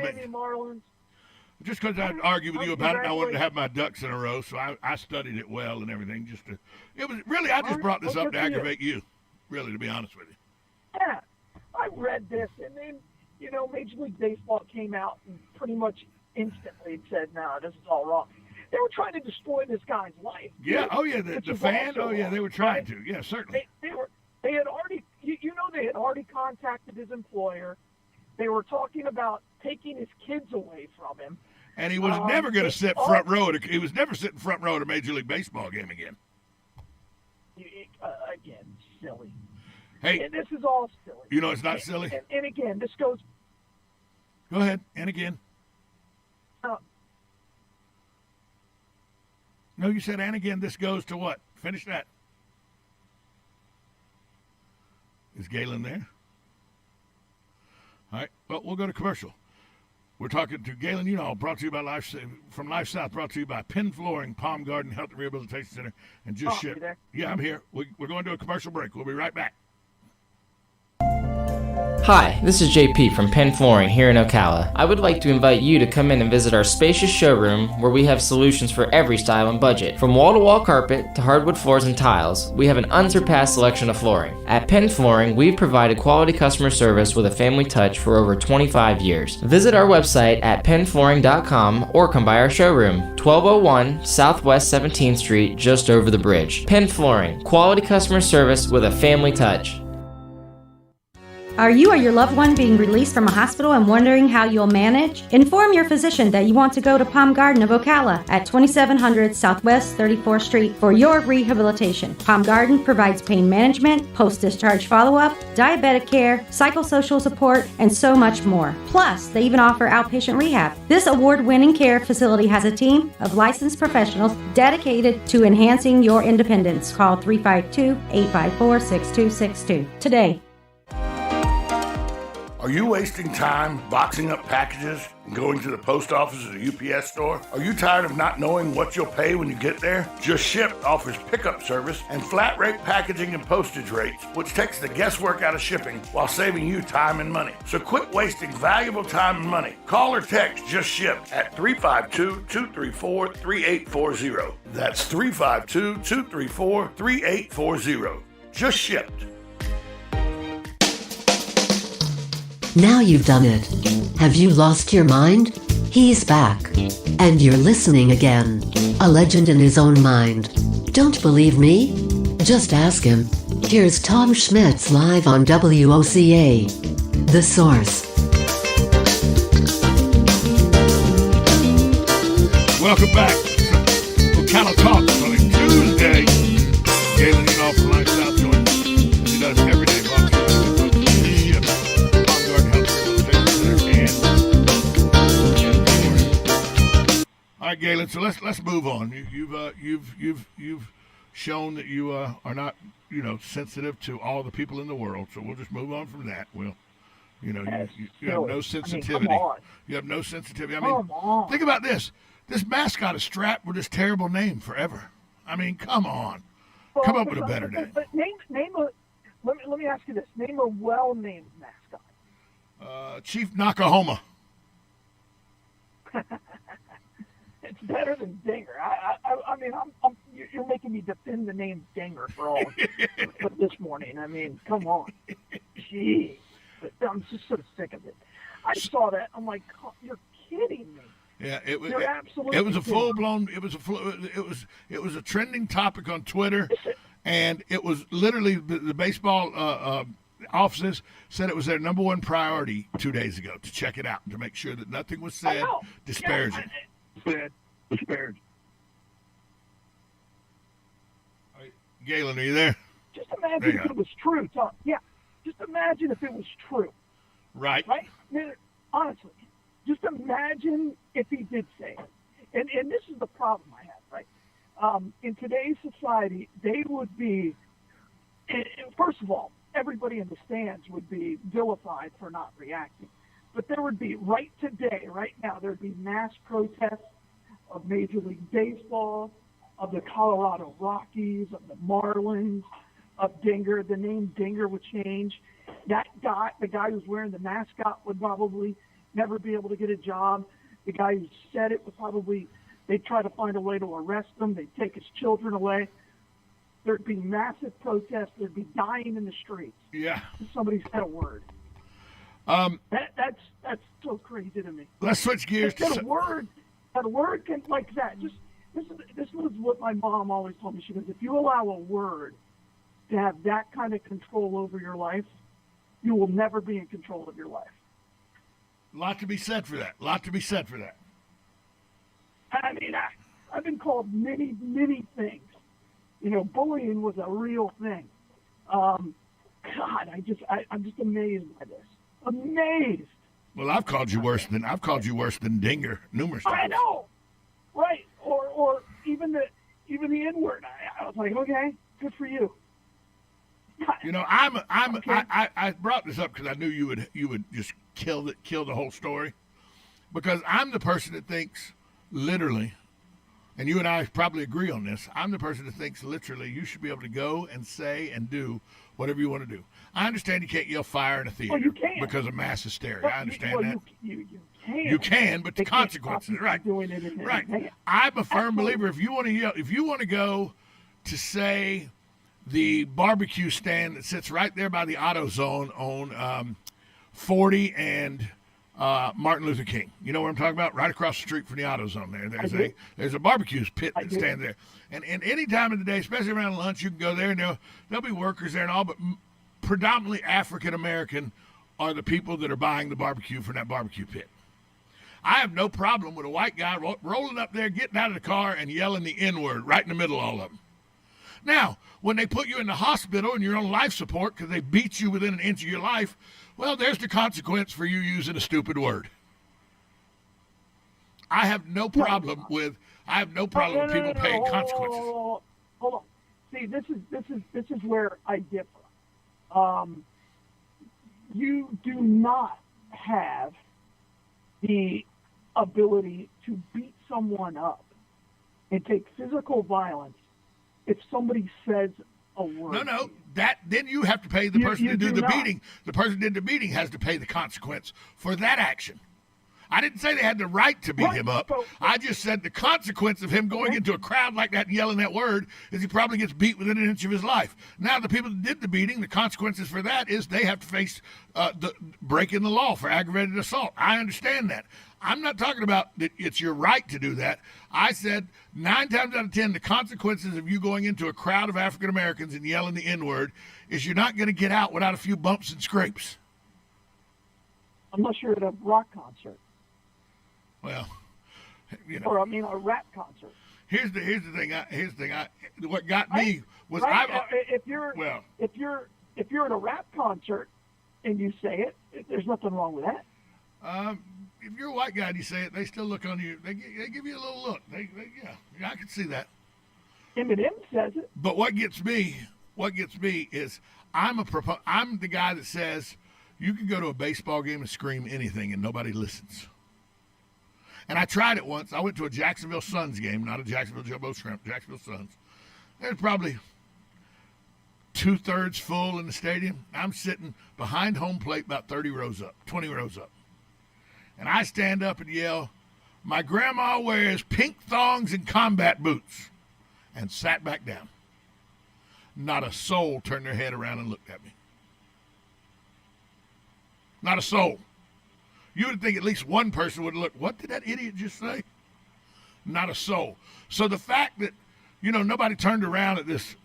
Miami Marlins. Just because I'd argue with you about it, I wanted to have my ducks in a row, so I studied it well and everything. It was really, I just brought this up to aggravate you, really, to be honest with you. Yeah, I read this, and then, Major League Baseball came out and pretty much instantly said, no, this is all wrong. They were trying to destroy this guy's life. Yeah, the fan, they were trying to. Yeah, certainly. They had already, they had already contacted his employer. They were talking about taking his kids away from him. And he was never going to sit front row. He was never sitting front row at a Major League Baseball game again. Again, silly. Hey, and this is all silly. It's not silly. And again, this goes. Go ahead. And again. No, you said and again. This goes to what? Finish that. Is Galen there? All right. Well, we'll go to commercial. We're talking to Galen brought to you by from Life South, brought to you by Penn Flooring, Palm Garden Health and Rehabilitation Center, and Just Ship. Yeah, I'm here. We're going to a commercial break. We'll be right back. Hi, this is JP from Penn Flooring here in Ocala. I would like to invite you to come in and visit our spacious showroom where we have solutions for every style and budget. From wall-to-wall carpet to hardwood floors and tiles, we have an unsurpassed selection of flooring. At Penn Flooring, we've provided quality customer service with a family touch for over 25 years. Visit our website at pennflooring.com or come by our showroom, 1201 Southwest 17th Street, just over the bridge. Penn Flooring, quality customer service with a family touch. Are you or your loved one being released from a hospital and wondering how you'll manage? Inform your physician that you want to go to Palm Garden of Ocala at 2700 Southwest 34th Street for your rehabilitation. Palm Garden provides pain management, post-discharge follow-up, diabetic care, psychosocial support, and so much more. Plus, they even offer outpatient rehab. This award-winning care facility has a team of licensed professionals dedicated to enhancing your independence. Call 352-854-6262 today. Are you wasting time boxing up packages and going to the post office or the UPS store? Are you tired of not knowing what you'll pay when you get there? Just Ship offers pickup service and flat rate packaging and postage rates, which takes the guesswork out of shipping while saving you time and money. So quit wasting valuable time and money. Call or text Just Ship at 352-234-3840. That's 352-234-3840. Just Shipped. Now you've done it. Have you lost your mind? He's back. And you're listening again. A legend in his own mind. Don't believe me? Just ask him. Here's Tom Schmitz live on WOCA. The Source. Welcome back. Ocala Talks on a Tuesday. Galen from Life South joins us. He does every day. All right, Galen. So let's move on. You've shown that you are not sensitive to all the people in the world. So we'll just move on from that. You have no sensitivity. You have no sensitivity. Think about this. This mascot is strapped with this terrible name forever. Come on. Come up with a better name. But let me ask you this. Name a well-named mascot. Chief Nakahoma. It's better than Dinger. You're making me defend the name Dinger for this morning. Come on. Gee. I'm just so sick of it. I saw that. I'm like, you're kidding me. Yeah, it was. You're absolutely. It was a full blown. It was a trending topic on Twitter, and it was literally the baseball offices said it was their number one priority 2 days ago to check it out to make sure that nothing was said disparaging. Disparaging. Galen, are you there? Just imagine if it was true, Tom. Yeah, just imagine if it was true. Right. Honestly, just imagine if he did say it. And this is the problem I have, right? In today's society, they would be, first of all, everybody in the stands would be vilified for not reacting. But there would be, right now, there would be mass protests of Major League Baseball, of the Colorado Rockies, of the Marlins, of Dinger. The name Dinger would change. That guy, the guy who's wearing the mascot, would probably never be able to get a job. The guy who said it would probably, they'd try to find a way to arrest him. They'd take his children away. There'd be massive protests. There'd be dying in the streets. Yeah. If somebody said a word. That's so crazy to me. Let's switch gears. That a word can like that. Just this was what my mom always told me. She goes, if you allow a word to have that kind of control over your life, you will never be in control of your life. A lot to be said for that. I mean, I've been called many, many things. You know, bullying was a real thing. God, I'm just amazed by this. Amazed. Well, I've called you worse than Dinger numerous times. I know, right? Or even the N-word. I was like, okay, good for you. You know, Okay. I brought this up because I knew you would just kill the whole story, because I'm the person that thinks literally, and you and I probably agree on this. I'm the person that thinks literally you should be able to go and say and do whatever you want to do. I understand you can't yell fire in a theater you can. because of mass hysteria. I understand that. You can. You can, but the They can't consequences, stop you right? from doing it in Right. advance. I'm a firm Absolutely. believer. If you want to yell, if you want to go to say the barbecue stand that sits right there by the AutoZone on 40 and Martin Luther King. You know what I'm talking about? Right across the street from the AutoZone there. There's a barbecue pit that stands there. And any time of the day, especially around lunch, you can go there and there'll be workers there and all, but predominantly African American are the people that are buying the barbecue from that barbecue pit. I have no problem with a white guy rolling up there, getting out of the car, and yelling the N-word right in the middle of all of them. Now, when they put you in the hospital and you're on life support because they beat you within an inch of your life, well, there's the consequence for you using a stupid word. I have no problem with people paying consequences. Hold on. See, this is where I differ. You do not have the ability to beat someone up and take physical violence if somebody says a word. No. Then you have to pay the person to do the beating. The person who did the beating has to pay the consequence for that action. I didn't say they had the right to beat him up. I just said the consequence of him going into a crowd like that and yelling that word is he probably gets beat within an inch of his life. Now, the people that did the beating, the consequences for that is they have to face the breaking the law for aggravated assault. I understand that. I'm not talking about that it's your right to do that. I said 9 times out of 10, the consequences of you going into a crowd of African Americans and yelling the N-word is you're not going to get out without a few bumps and scrapes. Unless you're at a rock concert. Well, you know. Or a rap concert. Here's the thing. What got me was if you're at a rap concert and you say it, there's nothing wrong with that. If you're a white guy and you say it, they still look on you. They give you a little look. Yeah, I can see that. Eminem says it. But what gets me is I'm the guy that says you can go to a baseball game and scream anything and nobody listens. And I tried it once. I went to a Jacksonville Suns game, not a Jacksonville Jumbo Shrimp, Jacksonville Suns. There's probably 2/3 full in the stadium. I'm sitting behind home plate about 20 rows up. And I stand up and yell, "My grandma wears pink thongs and combat boots," and sat back down. Not a soul turned their head around and looked at me. Not a soul. You would think at least one person would look, what did that idiot just say? Not a soul. So the fact that, nobody turned around at this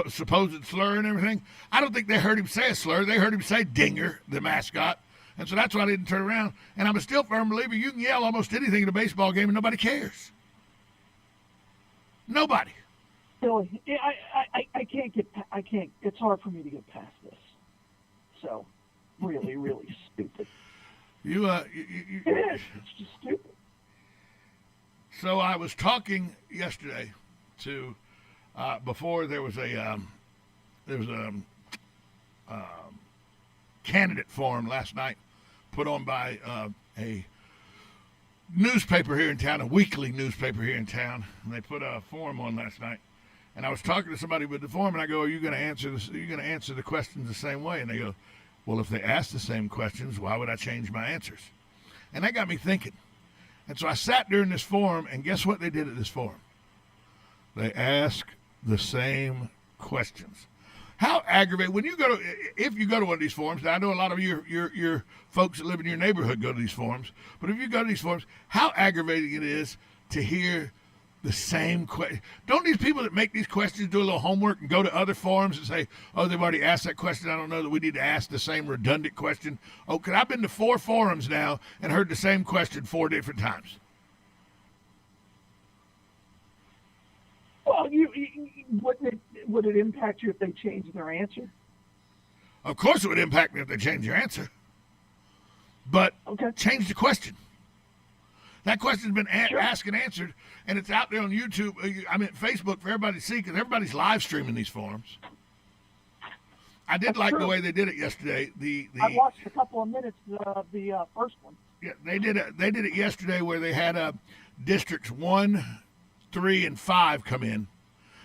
supposed slur and everything, I don't think they heard him say a slur. They heard him say Dinger, the mascot. And so that's why they didn't turn around. And I'm a still firm believer you can yell almost anything in a baseball game and nobody cares. Nobody. Billy, I can't, it's hard for me to get past this. So, really, really stupid. It is. It's just stupid. So I was talking yesterday to, before there was a candidate forum last night put on by a newspaper here in town, a weekly newspaper here in town, and they put a forum on last night. And I was talking to somebody with the forum, and I go, "Are you going to answer this? Are you going to answer the questions the same way?" And they go, "Well, if they ask the same questions, why would I change my answers?" And that got me thinking. And so I sat during this forum, and guess what they did at this forum? They asked the same questions. How aggravating, when you go to, if you go to one of these forums, and I know a lot of your folks that live in your neighborhood go to these forums, but if you go to these forums, how aggravating it is to hear the same question. Don't these people that make these questions do a little homework and go to other forums and say, oh, they've already asked that question, I don't know that we need to ask the same redundant question? Oh, because I've been to 4 forums now and heard the same question 4 different times. Well, would it impact you if they changed their answer? Of course it would impact me if they change your answer. But change the question. That question's been asked and answered, and it's out there on YouTube. I mean, Facebook for everybody to see, because everybody's live streaming these forums. I did like the way they did it yesterday. I watched a couple of minutes of the first one. Yeah, they did it yesterday where they had districts 1, 3, and 5 come in,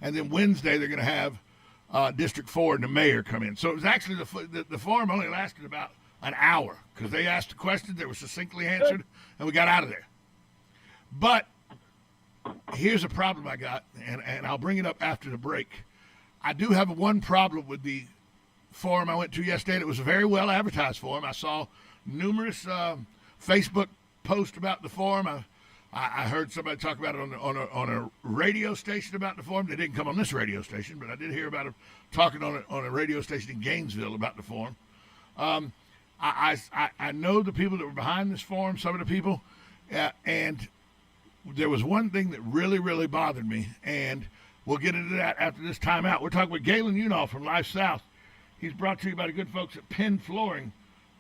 and then Wednesday they're going to have District 4 and the mayor come in. So it was actually the forum only lasted about an hour because they asked the questions, they were succinctly answered, and we got out of there. But here's a problem I got, and I'll bring it up after the break. I do have one problem with the forum I went to yesterday. It was a very well advertised forum. I saw numerous Facebook posts about the forum. I heard somebody talk about it on a radio station about the forum. They didn't come on this radio station, but I did hear about it talking on a radio station in Gainesville about the forum. I know the people that were behind this forum, some of the people, and there was one thing that really, really bothered me, and we'll get into that after this timeout. We're talking with Galen Unall from Life South. He's brought to you by the good folks at Penn Flooring,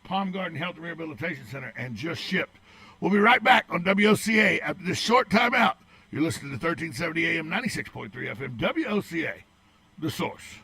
Palm Garden Health and Rehabilitation Center, and Just Shipped. We'll be right back on WOCA after this short timeout. You're listening to 1370 AM, 96.3 FM, WOCA, The Source.